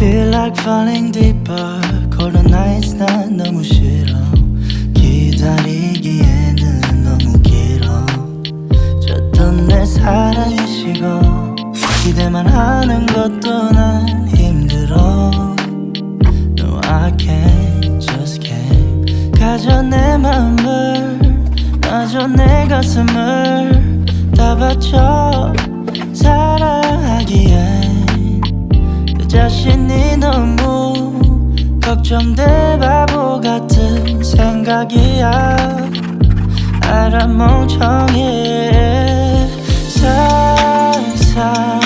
Feel like falling deeper. Cold nights 난 너무 싫어. 기다리기에는 너무 길어. 줬던 내 사랑이 식어. 기대만 하는 것도 난 힘들어. No I can't, just can't. 가져 내 맘을, 놔줘 내 가슴을 다 바쳐. 사랑하기엔 그 자신이 너무 걱정돼. 바보 같은 생각이야. 알아 멍청해. 상상